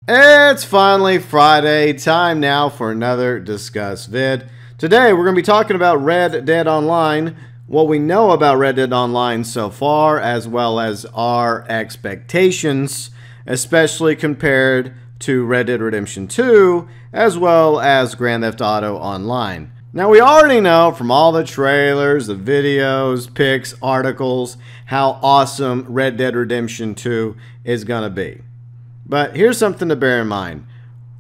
It's finally Friday, time now for another Discuss vid. Today we're going to be talking about Red Dead Online, what we know about Red Dead Online so far, as well as our expectations, especially compared to Red Dead Redemption 2, as well as Grand Theft Auto Online. Now we already know from all the trailers, the videos, pics, articles, how awesome Red Dead Redemption 2 is going to be. But here's something to bear in mind.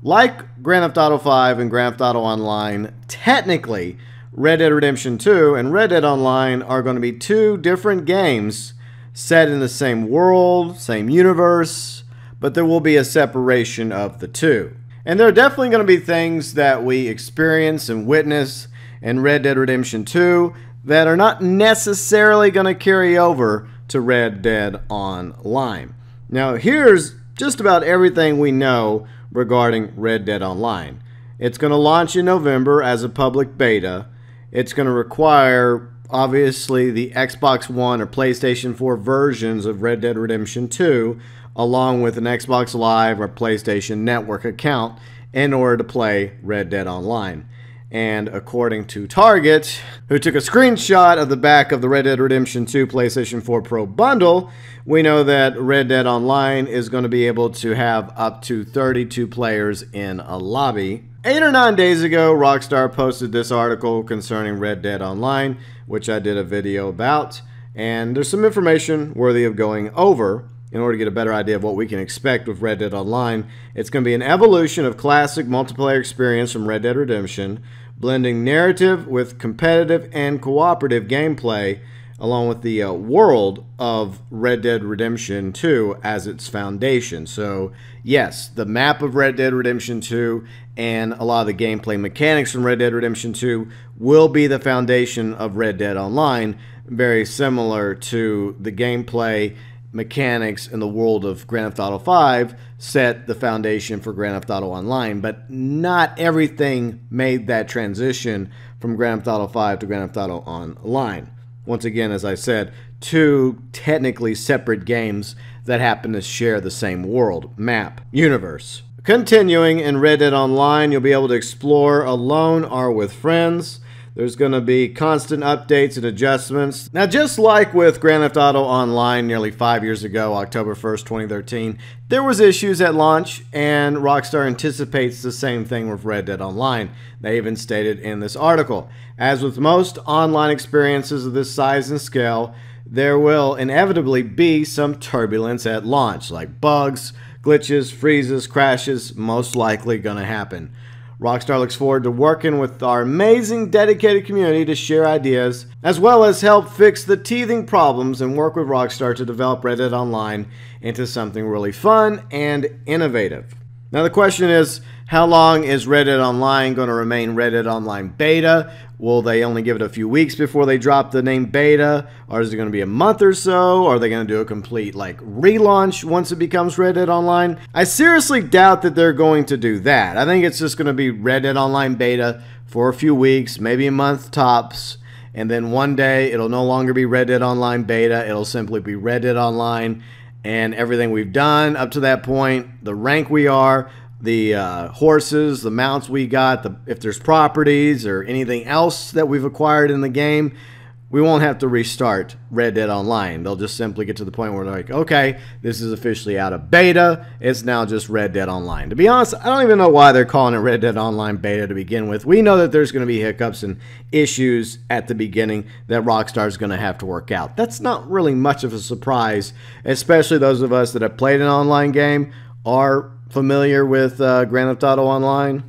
Like Grand Theft Auto 5 and Grand Theft Auto Online, technically Red Dead Redemption 2 and Red Dead Online are going to be two different games set in the same world, same universe, but there will be a separation of the two. And there are definitely going to be things that we experience and witness in Red Dead Redemption 2 that are not necessarily going to carry over to Red Dead Online. Now here's just about everything we know regarding Red Dead Online. It's going to launch in November as a public beta. It's going to require, obviously, the Xbox One or PlayStation 4 versions of Red Dead Redemption 2, along with an Xbox Live or PlayStation Network account in order to play Red Dead Online. And according to Target, who took a screenshot of the back of the Red Dead Redemption 2 PlayStation 4 Pro bundle, we know that Red Dead Online is going to be able to have up to 32 players in a lobby. 8 or 9 days ago, Rockstar posted this article concerning Red Dead Online, which I did a video about, and there's some information worthy of going over in order to get a better idea of what we can expect with Red Dead Online. It's going to be an evolution of classic multiplayer experience from Red Dead Redemption, blending narrative with competitive and cooperative gameplay, along with the world of Red Dead Redemption 2 as its foundation. So yes, the map of Red Dead Redemption 2 and a lot of the gameplay mechanics from Red Dead Redemption 2 will be the foundation of Red Dead Online, very similar to the gameplay mechanics in the world of Grand Theft Auto 5 set the foundation for Grand Theft Auto Online, but not everything made that transition from Grand Theft Auto 5 to Grand Theft Auto Online. Once again, as I said, two technically separate games that happen to share the same world, map, universe. Continuing in Red Dead Online, you'll be able to explore alone or with friends. There's going to be constant updates and adjustments. Now, just like with Grand Theft Auto Online nearly 5 years ago, October 1st, 2013, there was issues at launch, and Rockstar anticipates the same thing with Red Dead Online. They even stated in this article, as with most online experiences of this size and scale, there will inevitably be some turbulence at launch, like bugs, glitches, freezes, crashes, most likely going to happen. Rockstar looks forward to working with our amazing, dedicated community to share ideas, as well as help fix the teething problems and work with Rockstar to develop Red Dead Online into something really fun and innovative. Now the question is, how long is Red Dead Online going to remain Red Dead Online Beta? Will they only give it a few weeks before they drop the name Beta? Or is it going to be a month or so? Or are they going to do a complete relaunch once it becomes Red Dead Online? I seriously doubt that they're going to do that. I think it's just going to be Red Dead Online Beta for a few weeks, maybe a month tops. And then one day it'll no longer be Red Dead Online Beta. It'll simply be Red Dead Online. And everything we've done up to that point, the rank we are, the horses, the mounts we got, if there's properties or anything else that we've acquired in the game, we won't have to restart Red Dead Online. They'll just simply get to the point where they're like, okay, this is officially out of beta. It's now just Red Dead Online. To be honest, I don't even know why they're calling it Red Dead Online Beta to begin with. We know that there's going to be hiccups and issues at the beginning that Rockstar's going to have to work out. That's not really much of a surprise, especially those of us that have played an online game are familiar with Grand Theft Auto Online.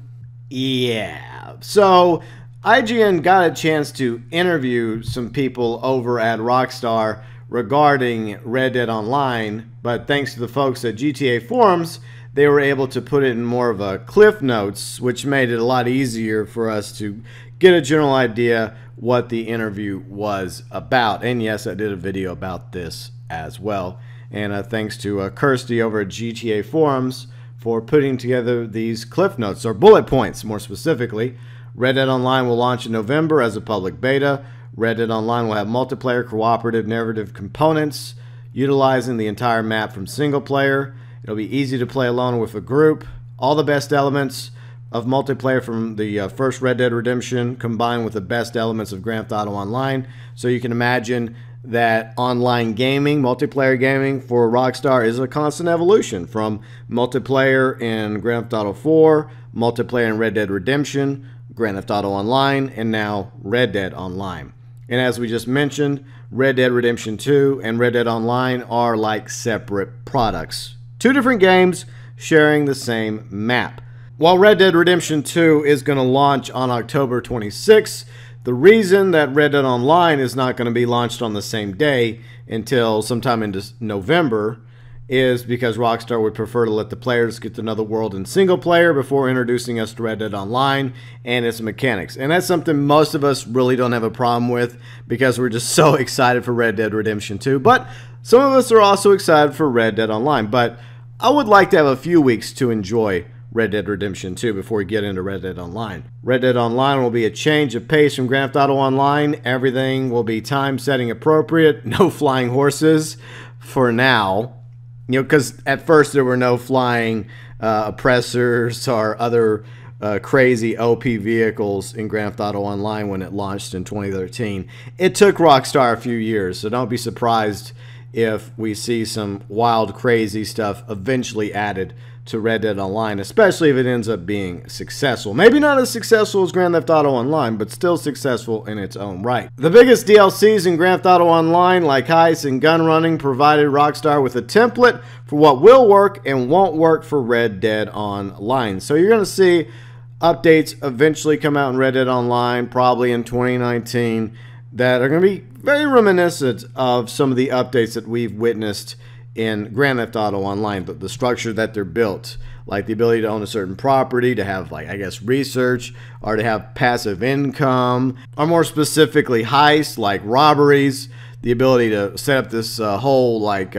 Yeah. So IGN got a chance to interview some people over at Rockstar regarding Red Dead Online, but thanks to the folks at GTA Forums, they were able to put it in more of a Cliff Notes, which made it a lot easier for us to get a general idea what the interview was about. And yes, I did a video about this as well. And thanks to Kirsty over at GTA Forums for putting together these Cliff Notes, or bullet points more specifically. Red Dead Online will launch in November as a public beta. Red Dead Online will have multiplayer, cooperative, narrative components, utilizing the entire map from single player. It'll be easy to play alone with a group. All the best elements of multiplayer from the first Red Dead Redemption combined with the best elements of Grand Theft Auto Online. So you can imagine that online gaming, multiplayer gaming for Rockstar is a constant evolution from multiplayer in Grand Theft Auto 4, multiplayer in Red Dead Redemption, Grand Theft Auto Online, and now Red Dead Online. And as we just mentioned, Red Dead Redemption 2 and Red Dead Online are like separate products. Two different games sharing the same map. While Red Dead Redemption 2 is going to launch on October 26th, the reason that Red Dead Online is not going to be launched on the same day until sometime in November is because Rockstar would prefer to let the players get to know the world in single player before introducing us to Red Dead Online and its mechanics. And that's something most of us really don't have a problem with because we're just so excited for Red Dead Redemption 2. But some of us are also excited for Red Dead Online. But I would like to have a few weeks to enjoy Red Dead Redemption 2 before we get into Red Dead Online. Red Dead Online will be a change of pace from Grand Theft Auto Online. Everything will be time setting appropriate. No flying horses for now. You know, because at first there were no flying oppressors or other crazy OP vehicles in Grand Theft Auto Online when it launched in 2013. It took Rockstar a few years, so don't be surprised if we see some wild, crazy stuff eventually added to Red Dead Online, especially if it ends up being successful. Maybe not as successful as Grand Theft Auto Online, but still successful in its own right. The biggest DLCs in Grand Theft Auto Online, like heists and gun running, provided Rockstar with a template for what will work and won't work for Red Dead Online. So you're going to see updates eventually come out in Red Dead Online, probably in 2019, that are going to be very reminiscent of some of the updates that we've witnessed in Grand Theft Auto Online, the structure that they're built, like the ability to own a certain property, to have, like, I guess, research, or to have passive income, or more specifically heists, like robberies, the ability to set up this whole, like,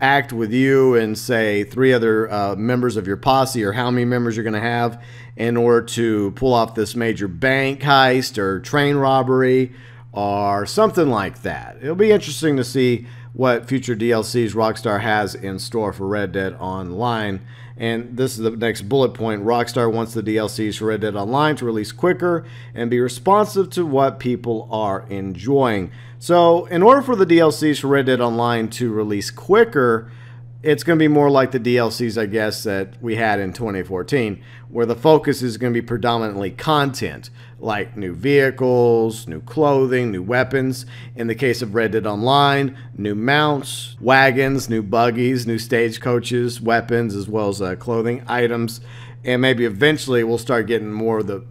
act with you and, say, 3 other members of your posse, or how many members you're going to have in order to pull off this major bank heist or train robbery, or something like that. It'll be interesting to see what future DLCs Rockstar has in store for Red Dead Online. And this is the next bullet point. Rockstar wants the DLCs for Red Dead Online to release quicker and be responsive to what people are enjoying. So in order for the DLCs for Red Dead Online to release quicker, it's going to be more like the DLCs, I guess, that we had in 2014, where the focus is going to be predominantly content, like new vehicles, new clothing, new weapons. In the case of Red Dead Online, new mounts, wagons, new buggies, new stagecoaches, weapons, as well as clothing items. And maybe eventually we'll start getting more of the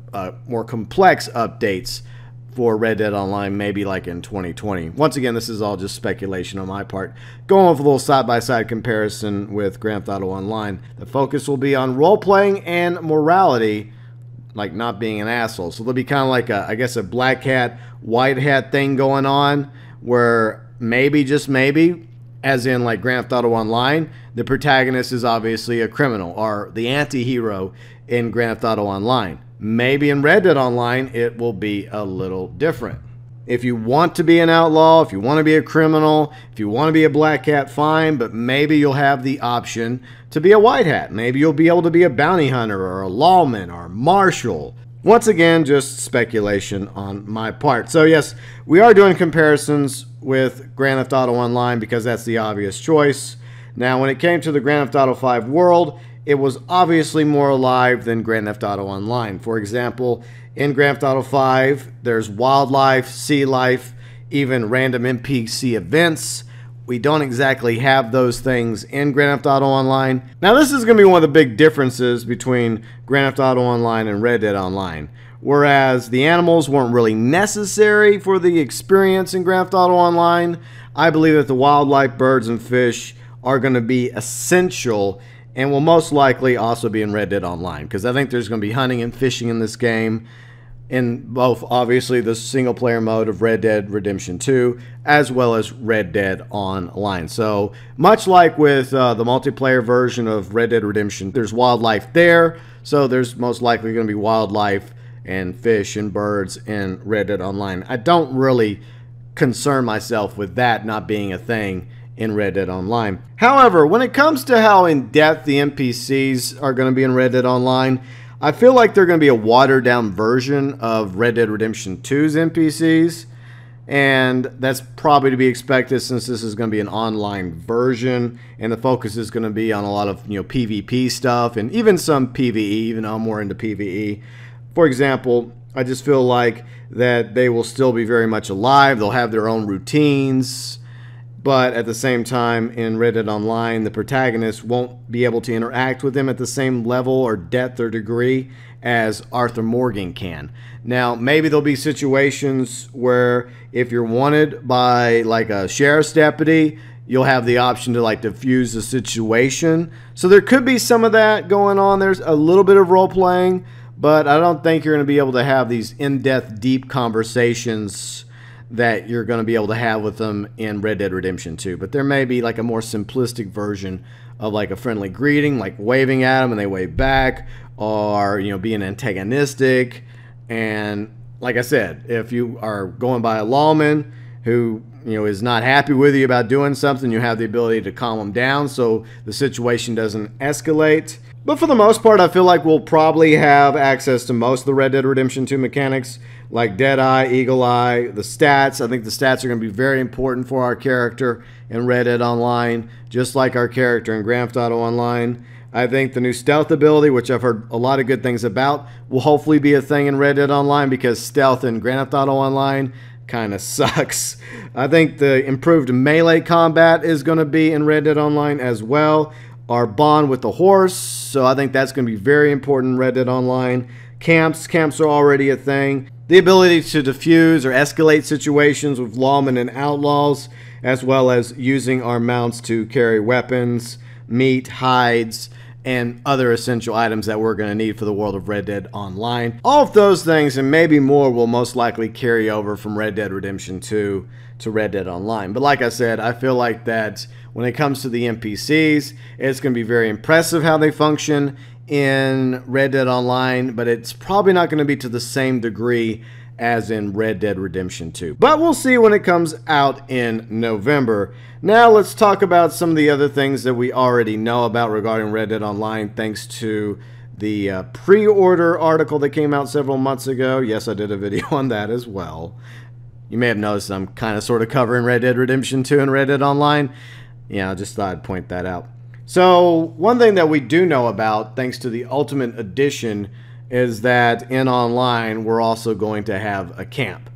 more complex updates for Red Dead Online, maybe like in 2020. Once again, this is all just speculation on my part. Going with a little side-by-side comparison with Grand Theft Auto Online, the focus will be on role-playing and morality, like not being an asshole. So there'll be kind of like a, I guess, a black hat, white hat thing going on, where maybe, just maybe, as in like Grand Theft Auto Online, the protagonist is obviously a criminal, or the anti-hero in Grand Theft Auto Online. Maybe in Red Dead Online, it will be a little different. If you want to be an outlaw, if you want to be a criminal, if you want to be a black hat, fine, but maybe you'll have the option to be a white hat. Maybe you'll be able to be a bounty hunter or a lawman or a marshal. Once again, just speculation on my part. So yes, we are doing comparisons with Grand Theft Auto Online because that's the obvious choice. Now, when it came to the Grand Theft Auto 5 world, it was obviously more alive than Grand Theft Auto Online. For example, in Grand Theft Auto 5, there's wildlife, sea life, even random NPC events. We don't exactly have those things in Grand Theft Auto Online. Now, this is going to be one of the big differences between Grand Theft Auto Online and Red Dead Online. Whereas the animals weren't really necessary for the experience in Grand Theft Auto Online, I believe that the wildlife, birds, and fish are going to be essential and will most likely also be in Red Dead Online, because I think there's going to be hunting and fishing in this game, in both, obviously, the single-player mode of Red Dead Redemption 2, as well as Red Dead Online. So, much like with the multiplayer version of Red Dead Redemption, there's wildlife there, so there's most likely going to be wildlife and fish and birds in Red Dead Online. I don't really concern myself with that not being a thing in Red Dead Online. However, when it comes to how in-depth the NPCs are going to be in Red Dead Online, I feel like they're going to be a watered-down version of Red Dead Redemption 2's NPCs. And that's probably to be expected since this is going to be an online version, and the focus is going to be on a lot of PvP stuff and even some PvE, even though I'm more into PvE. For example, I just feel like that they will still be very much alive. They'll have their own routines, but at the same time in Red Dead Online, the protagonist won't be able to interact with them at the same level or depth or degree as Arthur Morgan can. Now, maybe there'll be situations where if you're wanted by like a sheriff's deputy, you'll have the option to like defuse the situation. So there could be some of that going on. There's a little bit of role playing, but I don't think you're going to be able to have these in-depth, deep conversations that you're going to be able to have with them in Red Dead Redemption 2. But there may be like a more simplistic version of like a friendly greeting, like waving at them and they wave back, or being antagonistic. And like I said, if you are going by a lawman who is not happy with you about doing something, you have the ability to calm them down so the situation doesn't escalate. But for the most part, I feel like we'll probably have access to most of the Red Dead Redemption 2 mechanics, like Deadeye, Eagle Eye, the stats. I think the stats are going to be very important for our character in Red Dead Online, just like our character in Grand Theft Auto Online. I think the new stealth ability, which I've heard a lot of good things about, will hopefully be a thing in Red Dead Online because stealth in Grand Theft Auto Online kind of sucks. I think the improved melee combat is going to be in Red Dead Online as well. Our bond with the horse, so I think that's going to be very important in Red Dead Online. Camps are already a thing. The ability to defuse or escalate situations with lawmen and outlaws, as well as using our mounts to carry weapons, meat, hides, and other essential items that we're going to need for the world of Red Dead Online. All of those things and maybe more will most likely carry over from Red Dead Redemption 2 to Red Dead Online. But like I said, I feel like that when it comes to the NPCs, it's going to be very impressive how they function in Red Dead Online, but it's probably not going to be to the same degree as in Red Dead Redemption 2. But we'll see when it comes out in November. Now let's talk about some of the other things that we already know about regarding Red Dead Online thanks to the pre-order article that came out several months ago. Yes, I did a video on that as well. You may have noticed I'm kind of sort of covering Red Dead Redemption 2 and Red Dead Online. Yeah, I just thought I'd point that out. So one thing that we do know about thanks to the Ultimate Edition is that in online we're also going to have a camp.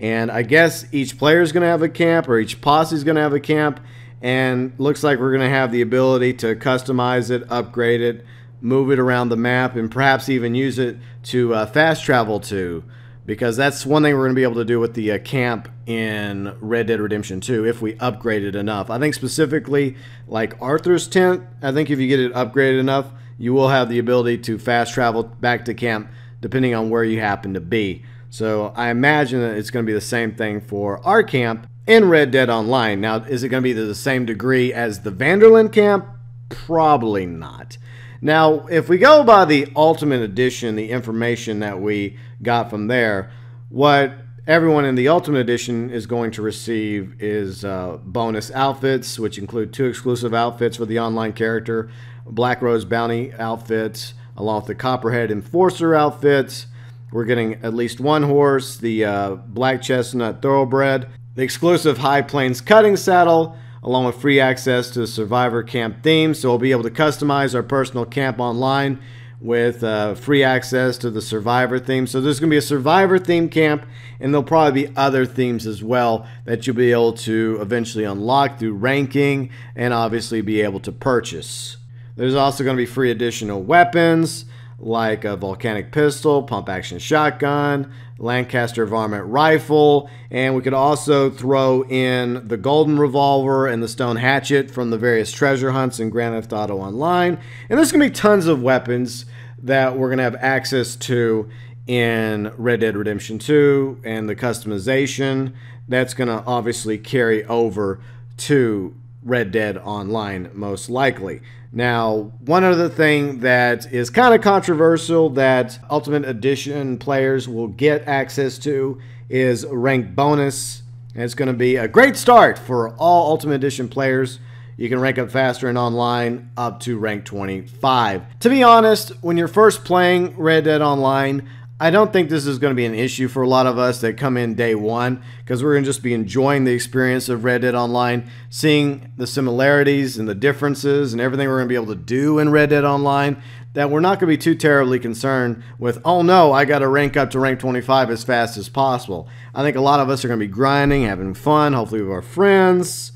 And I guess each player is going to have a camp, or each posse is going to have a camp, and looks like we're going to have the ability to customize it, upgrade it, move it around the map, and perhaps even use it to fast travel to, because that's one thing we're going to be able to do with the camp in Red Dead Redemption 2 if we upgrade it enough. I think specifically like Arthur's tent, I think if you get it upgraded enough, you will have the ability to fast travel back to camp depending on where you happen to be. So I imagine that it's going to be the same thing for our camp in Red Dead Online. Now, is it going to be to the same degree as the Vanderland camp? Probably not. Now, if we go by the Ultimate Edition, the information that we got from there, what everyone in the Ultimate Edition is going to receive is bonus outfits, which include 2 exclusive outfits for the online character, Black Rose Bounty outfits, along with the Copperhead Enforcer outfits. We're getting at least 1 horse, the Black Chestnut Thoroughbred, the exclusive High Plains Cutting Saddle, along with free access to the Survivor Camp theme. So we'll be able to customize our personal camp online with free access to the Survivor theme. So there's going to be a Survivor theme camp, and there'll probably be other themes as well that you'll be able to eventually unlock through ranking and obviously be able to purchase. There's also going to be free additional weapons like a volcanic pistol, pump action shotgun, Lancaster varmint rifle, and we could also throw in the golden revolver and the stone hatchet from the various treasure hunts in Grand Theft Auto Online. And there's going to be tons of weapons that we're going to have access to in Red Dead Redemption 2, and the customization that's going to obviously carry over to Red Dead Online most likely. Now, one other thing that is kind of controversial that Ultimate Edition players will get access to is rank bonus And it's going to be a great start for all Ultimate Edition players. You can rank up faster in online up to rank 25. To be honest, when you're first playing Red Dead Online, I don't think this is going to be an issue for a lot of us that come in day one, because we're going to just be enjoying the experience of Red Dead Online, seeing the similarities and the differences and everything we're going to be able to do in Red Dead Online, that we're not going to be too terribly concerned with, oh no, I got to rank up to rank 25 as fast as possible. I think a lot of us are going to be grinding, having fun, hopefully with our friends.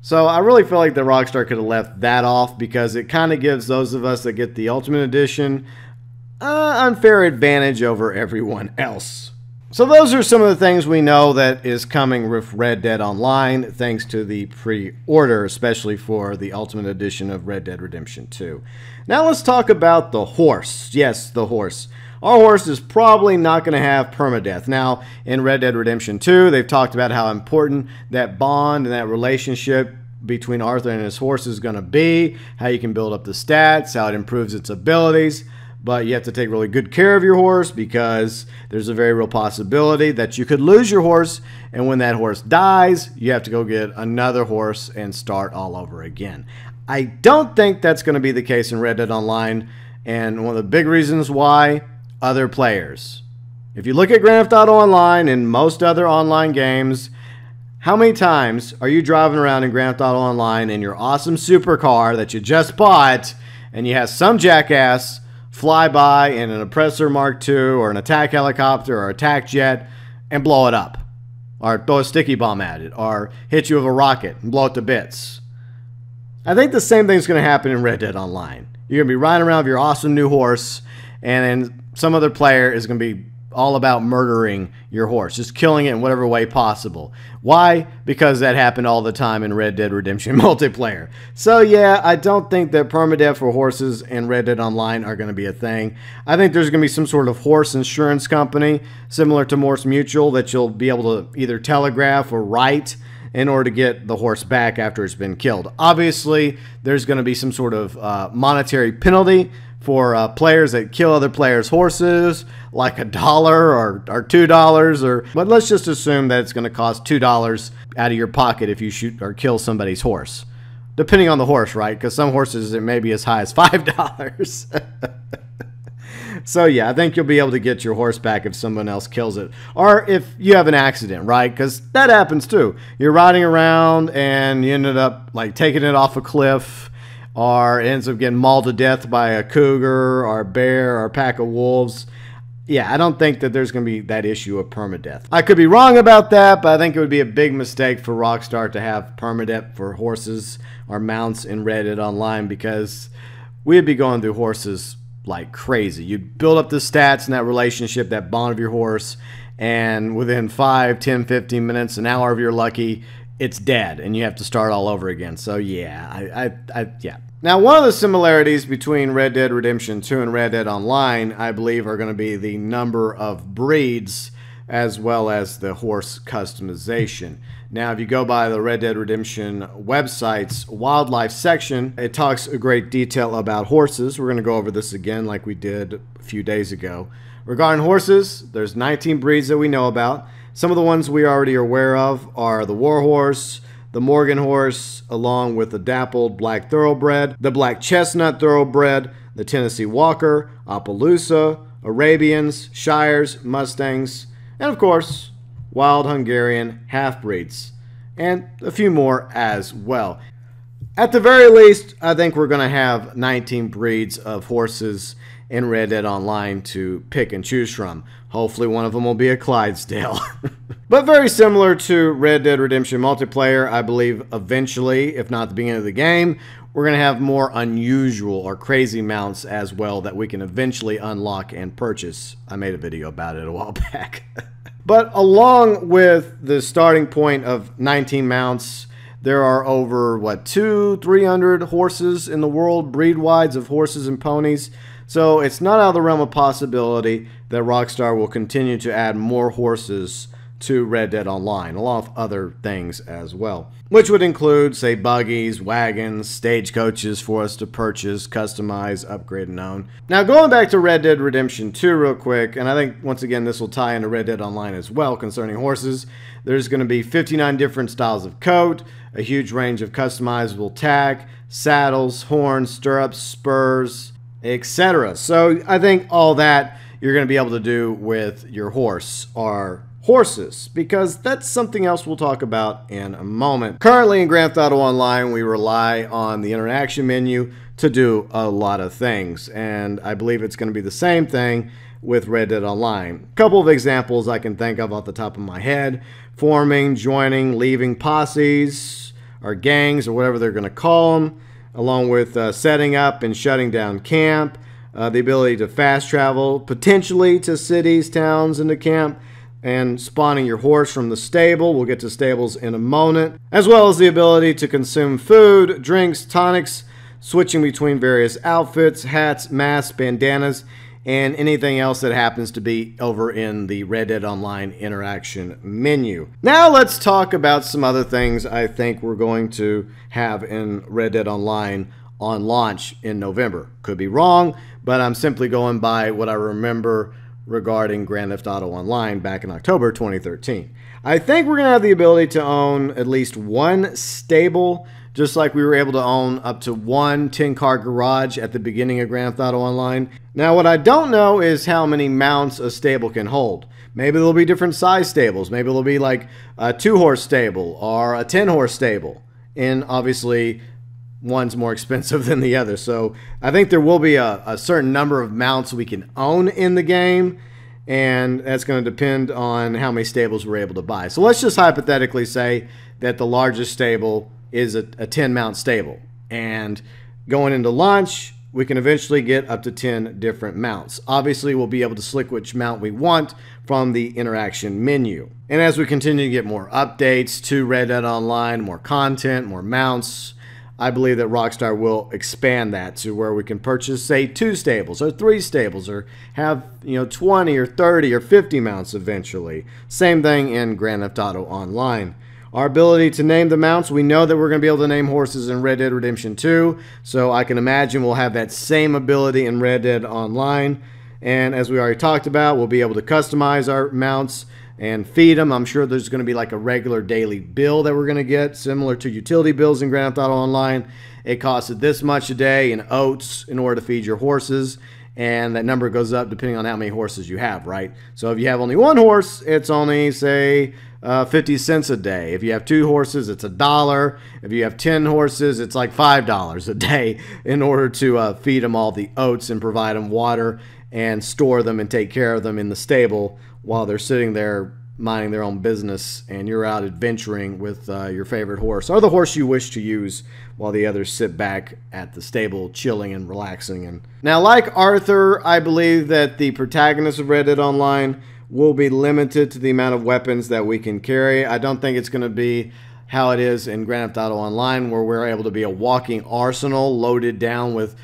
So I really feel like the Rockstar could have left that off, because it kind of gives those of us that get the Ultimate Edition unfair advantage over everyone else. So those are some of the things we know that is coming with Red Dead Online, thanks to the pre-order, especially for the Ultimate Edition of Red Dead Redemption 2. Now let's talk about the horse. Yes, the horse. Our horse is probably not going to have permadeath. Now, in Red Dead Redemption 2, they've talked about how important that bond and that relationship between Arthur and his horse is going to be, how you can build up the stats, how it improves its abilities. But you have to take really good care of your horse, because there's a very real possibility that you could lose your horse, and when that horse dies, you have to go get another horse and start all over again. I don't think that's going to be the case in Red Dead Online, and one of the big reasons why, other players. If you look at Grand Theft Auto Online and most other online games, how many times are you driving around in Grand Theft Auto Online in your awesome supercar that you just bought, and you have some jackass fly by in an Oppressor Mark II or an attack helicopter or attack jet and blow it up, or throw a sticky bomb at it, or hit you with a rocket and blow it to bits? I think the same thing's going to happen in Red Dead Online. You're going to be riding around with your awesome new horse, and then some other player is going to be all about murdering your horse, just killing it in whatever way possible. Why? Because that happened all the time in Red Dead Redemption multiplayer. So yeah, I don't think that permadeath for horses in Red Dead Online are going to be a thing. I think there's going to be some sort of horse insurance company, similar to Morse Mutual, that you'll be able to either telegraph or write in order to get the horse back after it's been killed. Obviously, there's going to be some sort of monetary penalty for players that kill other players' horses, like $1 or $2, but let's just assume that it's going to cost $2 out of your pocket if you shoot or kill somebody's horse. Depending on the horse, right? Because some horses, it may be as high as $5. So yeah, I think you'll be able to get your horse back if someone else kills it. Or if you have an accident, right? Because that happens too. You're riding around and you ended up like taking it off a cliff, or it ends up getting mauled to death by a cougar or a bear or a pack of wolves. Yeah, I don't think that there's going to be that issue of permadeath. I could be wrong about that, but I think it would be a big mistake for Rockstar to have permadeath for horses or mounts in Red Dead Online, because we'd be going through horses like crazy. You'd build up the stats and that relationship, that bond of your horse, and within 5, 10, 15 minutes, an hour if you're lucky, it's dead, and you have to start all over again. So yeah, yeah. Now, one of the similarities between Red Dead Redemption 2 and Red Dead Online, I believe, are going to be the number of breeds as well as the horse customization. Now, if you go by the Red Dead Redemption website's wildlife section, it talks a great detail about horses. We're going to go over this again like we did a few days ago. Regarding horses, there's 19 breeds that we know about. Some of the ones we already are aware of are the Warhorse, the Morgan Horse, along with the Dappled Black Thoroughbred, the Black Chestnut Thoroughbred, the Tennessee Walker, Appaloosa, Arabians, Shires, Mustangs, and of course, Wild Hungarian Half-Breeds, and a few more as well. At the very least, I think we're going to have 19 breeds of horses in Red Dead Online to pick and choose from. Hopefully one of them will be a Clydesdale. But very similar to Red Dead Redemption multiplayer, I believe eventually, if not at the beginning of the game, we're going to have more unusual or crazy mounts as well that we can eventually unlock and purchase. I made a video about it a while back. But along with the starting point of 19 mounts, there are over, what, 200-300 horses in the world, breed-wides of horses and ponies. So it's not out of the realm of possibility that Rockstar will continue to add more horses to Red Dead Online, along with other things as well, which would include, say, buggies, wagons, stagecoaches for us to purchase, customize, upgrade, and own. Now, going back to Red Dead Redemption 2 real quick, and I think, once again, this will tie into Red Dead Online as well concerning horses. There's going to be 59 different styles of coat, a huge range of customizable tack, saddles, horns, stirrups, spurs, etc. So I think all that you're going to be able to do with your horse or horses, because that's something else we'll talk about in a moment. Currently in Grand Theft Auto Online, we rely on the interaction menu to do a lot of things, and I believe it's going to be the same thing with Red Dead Online. A couple of examples I can think of off the top of my head: forming, joining, leaving posses or gangs or whatever they're going to call them, along with setting up and shutting down camp, the ability to fast travel potentially to cities, towns, and to camp, and spawning your horse from the stable. We'll get to stables in a moment. As well as the ability to consume food, drinks, tonics, switching between various outfits, hats, masks, bandanas, and anything else that happens to be over in the Red Dead Online interaction menu. Now let's talk about some other things I think we're going to have in Red Dead Online on launch in November. Could be wrong, but I'm simply going by what I remember regarding Grand Theft Auto Online back in October 2013. I think we're going to have the ability to own at least one stable, just like we were able to own up to one 10-car garage at the beginning of Grand Theft Auto Online. Now, what I don't know is how many mounts a stable can hold. Maybe there'll be different size stables. Maybe there'll be like a 2-horse stable or a 10-horse stable. And obviously, one's more expensive than the other. So I think there will be a certain number of mounts we can own in the game, and that's going to depend on how many stables we're able to buy. So let's just hypothetically say that the largest stable is a 10-mount stable, and going into launch, we can eventually get up to 10 different mounts. Obviously, we'll be able to select which mount we want from the interaction menu. And as we continue to get more updates to Red Dead Online, more content, more mounts, I believe that Rockstar will expand that to where we can purchase, say, 2 stables or 3 stables, or have 20 or 30 or 50 mounts eventually. Same thing in Grand Theft Auto Online. Our ability to name the mounts, we know that we're going to be able to name horses in Red Dead Redemption 2, so I can imagine we'll have that same ability in Red Dead Online. And as we already talked about, we'll be able to customize our mounts and feed them. I'm sure there's going to be like a regular daily bill that we're going to get, similar to utility bills in Grand Theft Auto Online. It costs this much a day in oats in order to feed your horses, and that number goes up depending on how many horses you have, right? So if you have only 1 horse, it's only, say, 50 cents a day. If you have 2 horses, it's $1. If you have 10 horses, it's like $5 a day in order to feed them all the oats and provide them water and store them and take care of them in the stable while they're sitting there minding their own business, and you're out adventuring with your favorite horse, or the horse you wish to use, while the others sit back at the stable chilling and relaxing. And now, like Arthur, I believe that the protagonist of Red Dead Online will be limited to the amount of weapons that we can carry. I don't think it's going to be how it is in Grand Theft Auto Online, where we're able to be a walking arsenal loaded down with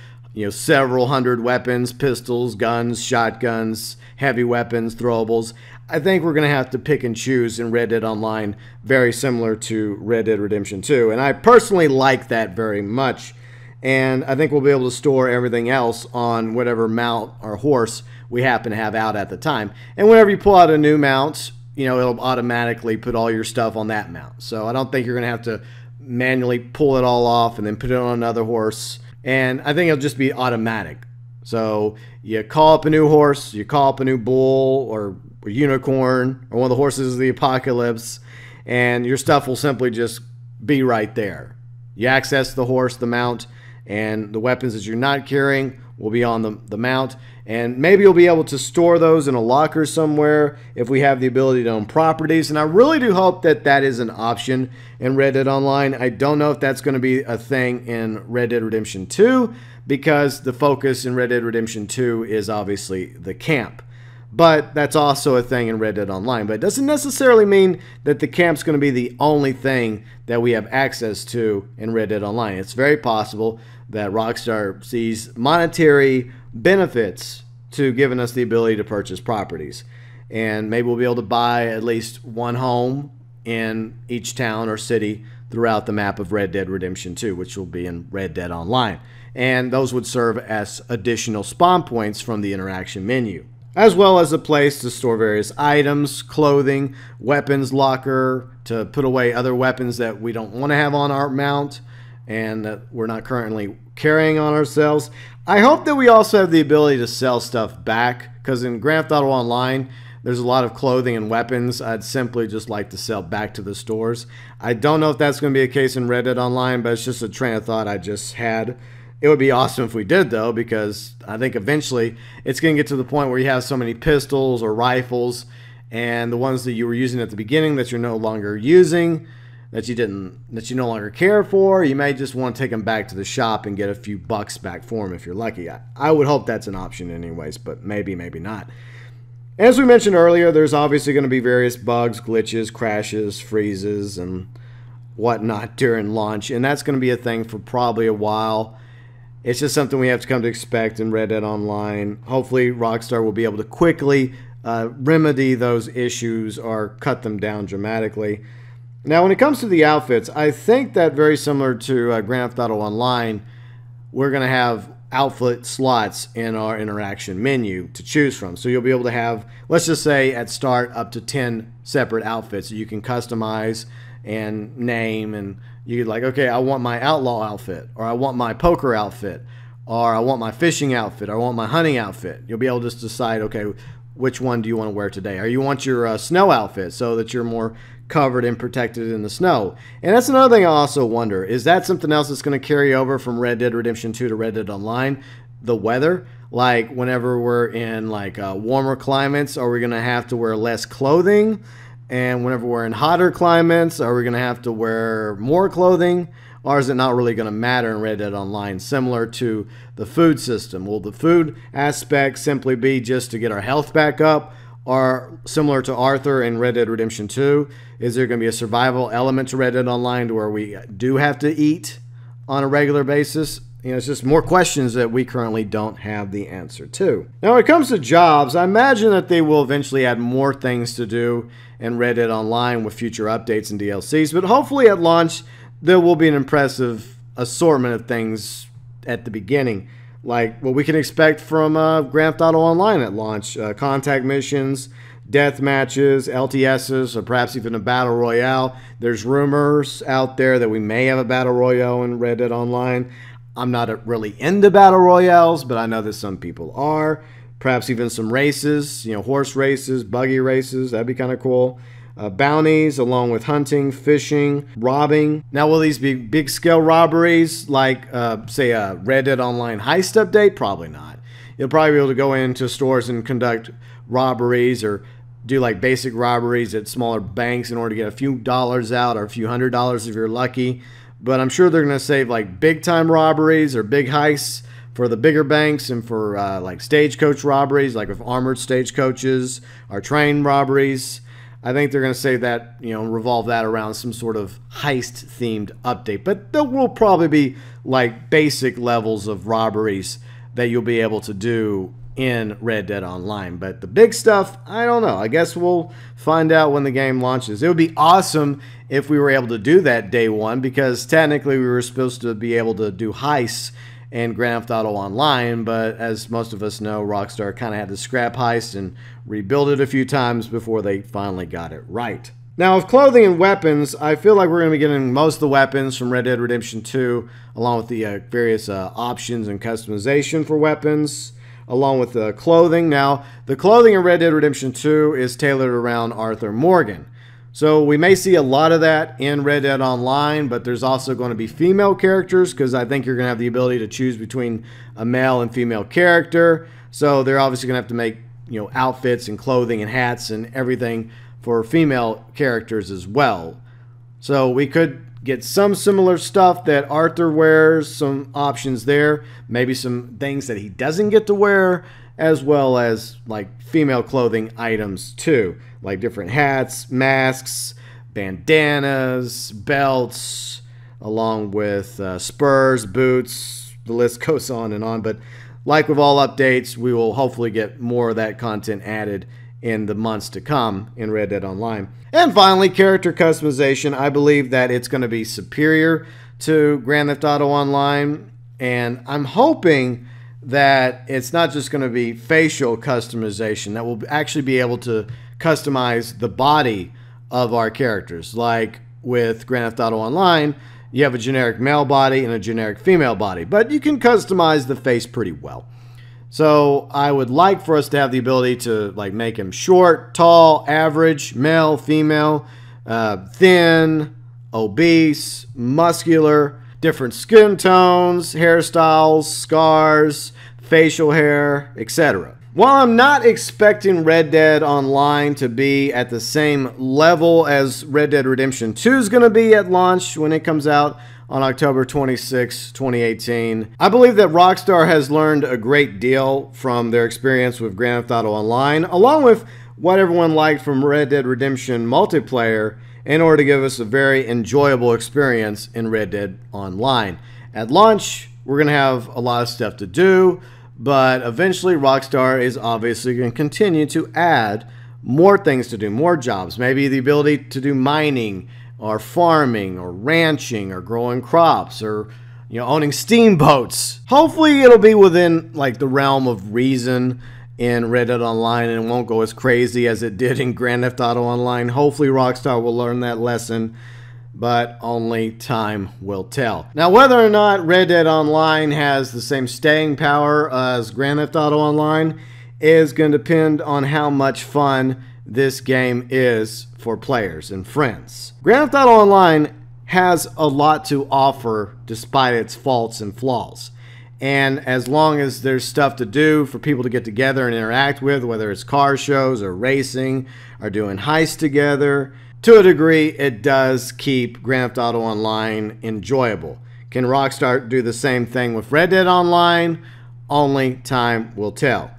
several hundred weapons, pistols, guns, shotguns, heavy weapons, throwables. I think we're going to have to pick and choose in Red Dead Online, very similar to Red Dead Redemption 2. And I personally like that very much. And I think we'll be able to store everything else on whatever mount or horse we happen to have out at the time. And whenever you pull out a new mount, it'll automatically put all your stuff on that mount. So I don't think you're going to have to manually pull it all off and then put it on another horse. And I think it'll just be automatic. So you call up a new horse, you call up a new bull or unicorn or one of the horses of the apocalypse, and your stuff will simply just be right there. You access the horse, the mount, and the weapons that you're not carrying will be on the mount. And maybe you'll be able to store those in a locker somewhere if we have the ability to own properties. And I really do hope that that is an option in Red Dead Online. I don't know if that's going to be a thing in Red Dead Redemption 2, because the focus in Red Dead Redemption 2 is obviously the camp. But that's also a thing in Red Dead Online. But it doesn't necessarily mean that the camp's going to be the only thing that we have access to in Red Dead Online. It's very possible that Rockstar sees monetary benefits to giving us the ability to purchase properties. and maybe we'll be able to buy at least one home in each town or city throughout the map of Red Dead Redemption 2, which will be in Red Dead Online. And those would serve as additional spawn points from the interaction menu, as well as a place to store various items, clothing, weapons locker, to put away other weapons that we don't want to have on our mount and that we're not currently carrying on ourselves. I hope that we also have the ability to sell stuff back, because in Grand Theft Auto Online, there's a lot of clothing and weapons I'd simply just like to sell back to the stores. I don't know if that's going to be a case in Red Dead Online, but it's just a train of thought I just had. It would be awesome if we did, though, because I think eventually it's going to get to the point where you have so many pistols or rifles, and the ones that you were using at the beginning that you're no longer using, that you no longer care for, you may just want to take them back to the shop and get a few bucks back for them if you're lucky. I would hope that's an option anyways, but maybe not. As we mentioned earlier, there's obviously going to be various bugs, glitches, crashes, freezes, and whatnot during launch, and that's going to be a thing for probably a while. It's just something we have to come to expect in Red Dead Online. Hopefully, Rockstar will be able to quickly remedy those issues or cut them down dramatically. Now, when it comes to the outfits, I think that very similar to Grand Theft Auto Online, we're going to have outfit slots in our interaction menu to choose from. So you'll be able to have, let's just say at start, up to 10 separate outfits that you can customize and name, and you could like, okay, I want my outlaw outfit, or I want my poker outfit, or I want my fishing outfit, or I want my hunting outfit. You'll be able to just decide, okay, which one do you want to wear today? Or you want your snow outfit so that you're more covered and protected in the snow. And that's another thing I also wonder, is that something else that's going to carry over from Red Dead Redemption 2 to Red Dead Online? The weather? Like whenever we're in like warmer climates, are we going to have to wear less clothing? And whenever we're in hotter climates, are we going to have to wear more clothing? Or is it not really going to matter in Red Dead Online, similar to the food system? Will the food aspect simply be just to get our health back up? Or similar to Arthur in Red Dead Redemption 2, is there going to be a survival element to Red Dead Online to where we do have to eat on a regular basis? You know, it's just more questions that we currently don't have the answer to. Now, when it comes to jobs, I imagine that they will eventually add more things to do in Red Dead Online with future updates and DLCs, but hopefully at launch, there will be an impressive assortment of things at the beginning, like what we can expect from Grand Theft Auto Online at launch. Contact missions, death matches, LTSs, or perhaps even a battle royale. There's rumors out there that we may have a battle royale in Red Dead Online. I'm not really into battle royales, but I know that some people are. Perhaps even some races, you know, horse races, buggy races. That'd be kind of cool. Bounties, along with hunting, fishing, robbing. Now, will these be big-scale robberies like, say, a Red Dead Online heist update? Probably not. You'll probably be able to go into stores and conduct robberies, or do like basic robberies at smaller banks in order to get a few dollars out, or a few $100s if you're lucky. But I'm sure they're going to save like big-time robberies or big heists for the bigger banks, and for like stagecoach robberies, like with armored stagecoaches or train robberies. I think they're going to save that, you know, revolve that around some sort of heist-themed update. But there will probably be like basic levels of robberies that you'll be able to do in Red Dead Online. But the big stuff, I don't know. I guess we'll find out when the game launches. It would be awesome if we were able to do that day one, because technically we were supposed to be able to do heists in Grand Theft Auto Online, but as most of us know, Rockstar kind of had to scrap heist and rebuild it a few times before they finally got it right. Now, with clothing and weapons, I feel like we're going to be getting most of the weapons from Red Dead Redemption 2, along with the various options and customization for weapons, along with the clothing. Now, the clothing in Red Dead Redemption 2 is tailored around Arthur Morgan. So we may see a lot of that in Red Dead Online, but there's also going to be female characters, because I think you're going to have the ability to choose between a male and female character. So they're obviously going to have to make, you know, outfits and clothing and hats and everything for female characters as well. So we could get some similar stuff that Arthur wears, some options there, maybe some things that he doesn't get to wear, as well as like female clothing items too, like different hats, masks, bandanas, belts, along with spurs, boots. The list goes on and on. But like with all updates, we will hopefully get more of that content added in the months to come in Red Dead Online. And finally, character customization. I believe that it's going to be superior to Grand Theft Auto Online, and I'm hoping that it's not just going to be facial customization, that we'll actually be able to customize the body of our characters. Like with Grand Theft Auto Online, you have a generic male body and a generic female body, but you can customize the face pretty well. So I would like for us to have the ability to like make him short, tall, average, male, female, thin, obese, muscular, different skin tones, hairstyles, scars, facial hair, etc. While I'm not expecting Red Dead Online to be at the same level as Red Dead Redemption 2 is going to be at launch when it comes out on October 26, 2018, I believe that Rockstar has learned a great deal from their experience with Grand Theft Auto Online, along with what everyone liked from Red Dead Redemption multiplayer, in order to give us a very enjoyable experience in Red Dead Online. At launch, we're going to have a lot of stuff to do, but eventually Rockstar is obviously going to continue to add more things to do, more jobs, maybe the ability to do mining, or farming, or ranching, or growing crops, or owning steamboats. Hopefully it'll be within like the realm of reason in Red Dead Online and it won't go as crazy as it did in Grand Theft Auto Online. Hopefully Rockstar will learn that lesson, but only time will tell. Now, whether or not Red Dead Online has the same staying power as Grand Theft Auto Online is going to depend on how much fun this game is for players and friends. Grand Theft Auto Online has a lot to offer despite its faults and flaws. And as long as there's stuff to do for people to get together and interact with, whether it's car shows or racing or doing heists together, to a degree, it does keep Grand Theft Auto Online enjoyable. Can Rockstar do the same thing with Red Dead Online? Only time will tell.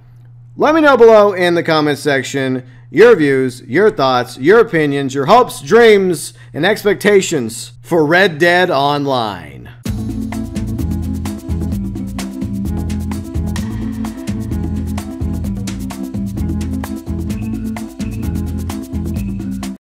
Let me know below in the comment section your views, your thoughts, your opinions, your hopes, dreams, and expectations for Red Dead Online.